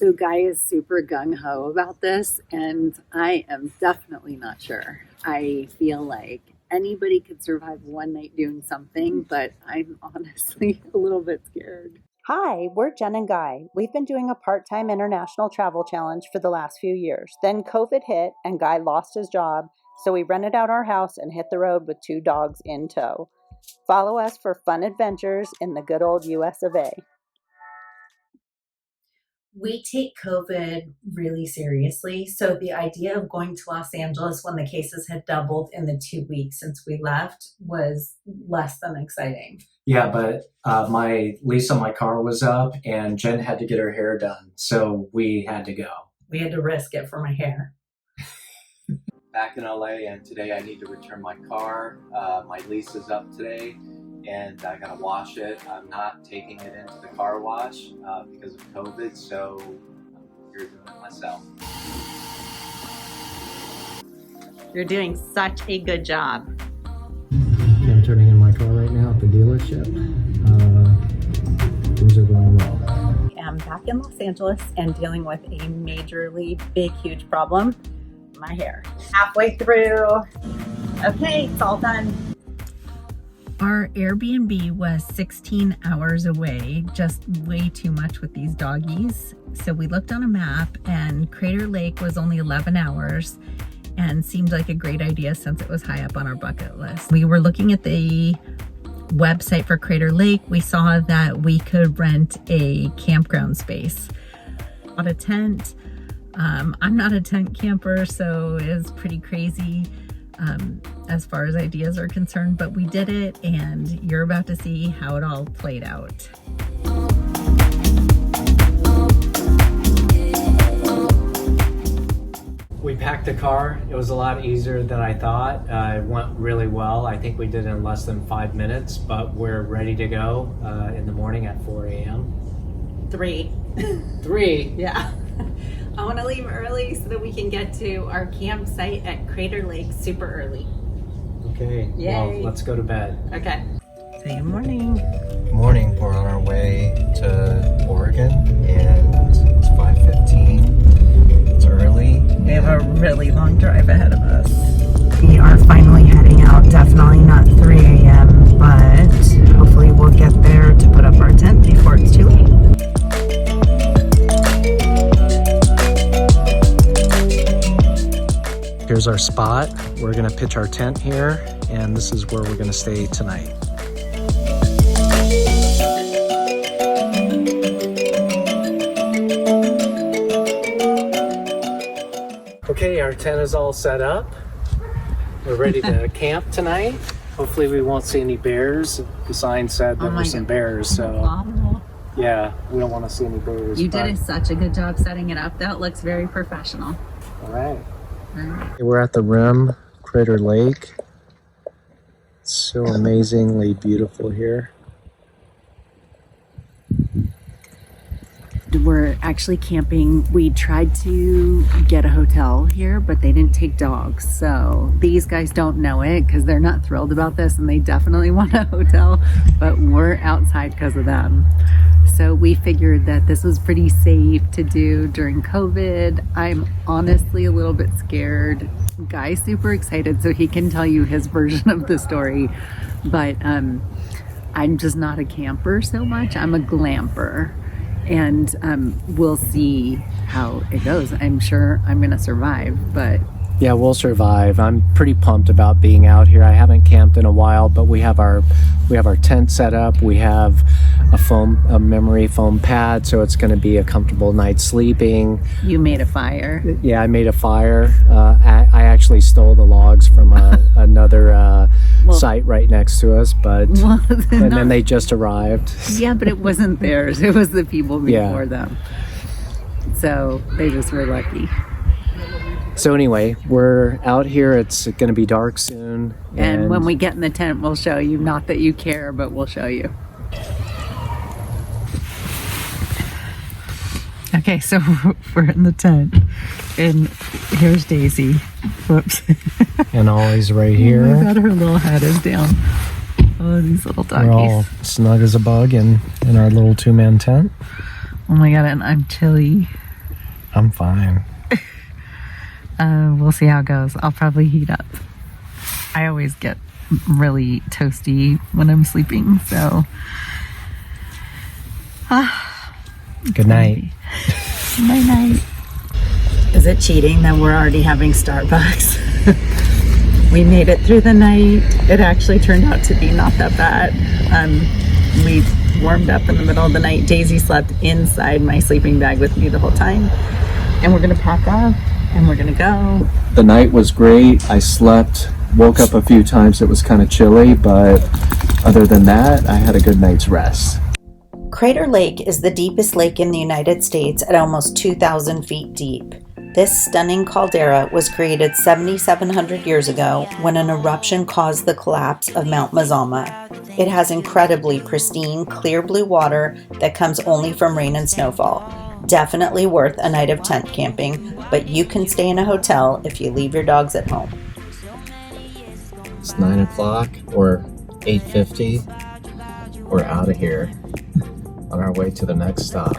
So Guy is super gung-ho about this, and I am definitely not sure. I feel like anybody could survive one night doing something, but I'm honestly a little bit scared. Hi, we're Jen and Guy. We've been doing a part-time international travel challenge for the last few years. Then COVID hit and Guy lost his job, so we rented out our house and hit the road with 2 dogs in tow. Follow us for fun adventures in the good old US of A. We take COVID really seriously. So the idea of going to Los Angeles when the cases had doubled in the 2 weeks since we left was less than exciting. Yeah, but my lease on my car was up and Jen had to get her hair done. So we had to go. We had to risk it for my hair. Back in LA, and today I need to return my car. My lease is up today and I gotta wash it. I'm not taking it into the car wash because of COVID, so I'm here doing it myself. You're doing such a good job. I'm turning in my car right now at the dealership. Things are going well. I'm back in Los Angeles and dealing with a majorly big, huge problem. My hair. Halfway through. Okay, it's all done. Our Airbnb was 16 hours away, just way too much with these doggies. So we looked on a map and Crater Lake was only 11 hours and seemed like a great idea since it was high up on our bucket list. We were looking at the website for Crater Lake. We saw that we could rent a campground space. Bought a tent. I'm not a tent camper, so it's pretty crazy as far as ideas are concerned, but we did it and you're about to see how it all played out. We packed the car. It was a lot easier than I thought. It went really well. I think we did it in less than 5 minutes, but we're ready to go in the morning at 4 a.m. 3. 3? Yeah. I want to leave early so that we can get to our campsite at Crater Lake super early. Okay, Yay. Well, let's go to bed. Okay. Say good morning. Good morning. We're on our way to Oregon and it's 5:15. It's early. We have a really long drive ahead of us. We are finally heading out. Definitely not 3 a.m., but hopefully we'll get there to put up our tent before it's too late. Here's our spot. We're gonna pitch our tent here, and this is where we're gonna stay tonight. Okay, our tent is all set up. We're ready to camp tonight. Hopefully we won't see any bears. The sign said there were some bears, so yeah, we don't want to see any bears. You did such a good job setting it up. That looks very professional. All right. We're at the rim, Crater Lake. It's so amazingly beautiful here. We're actually camping. We tried to get a hotel here, but they didn't take dogs. So these guys don't know it because they're not thrilled about this and they definitely want a hotel, but we're outside because of them. So we figured that this was pretty safe to do during COVID. I'm honestly a little bit scared. Guy's super excited so he can tell you his version of the story, but I'm just not a camper so much. I'm a glamper. And we'll see how it goes. I'm sure I'm gonna survive, but yeah, we'll survive. I'm pretty pumped about being out here. I haven't camped in a while, but we have our tent set up. We have a memory foam pad, so it's going to be a comfortable night sleeping. You made a fire. Yeah, I made a fire. I actually stole the logs from another site right next to us, but and then they just arrived. Yeah, but it wasn't theirs. It was the people before them. So they just were lucky. So anyway, we're out here. It's going to be dark soon. And when we get in the tent, we'll show you. Not that you care, but we'll show you. Okay, so we're in the tent. And here's Daisy. Whoops. And Ollie's right here. Oh my God, her little head is down. Oh, these little doggies. We're all snug as a bug in our little 2-man tent. Oh my God, and I'm chilly. I'm fine. We'll see how it goes. I'll probably heat up. I always get really toasty when I'm sleeping, so. Good night. Night night. Is it cheating that we're already having Starbucks? We made it through the night. It actually turned out to be not that bad. We warmed up in the middle of the night. Daisy slept inside my sleeping bag with me the whole time. And we're gonna pack up and we're gonna go. The night was great. I slept, woke up a few times. It was kind of chilly, but other than that, I had a good night's rest. Crater Lake is the deepest lake in the United States at almost 2,000 feet deep. This stunning caldera was created 7,700 years ago when an eruption caused the collapse of Mount Mazama. It has incredibly pristine, clear blue water that comes only from rain and snowfall. Definitely worth a night of tent camping, but you can stay in a hotel if you leave your dogs at home. It's 9 o'clock or 8:50. We're out of here on our way to the next stop.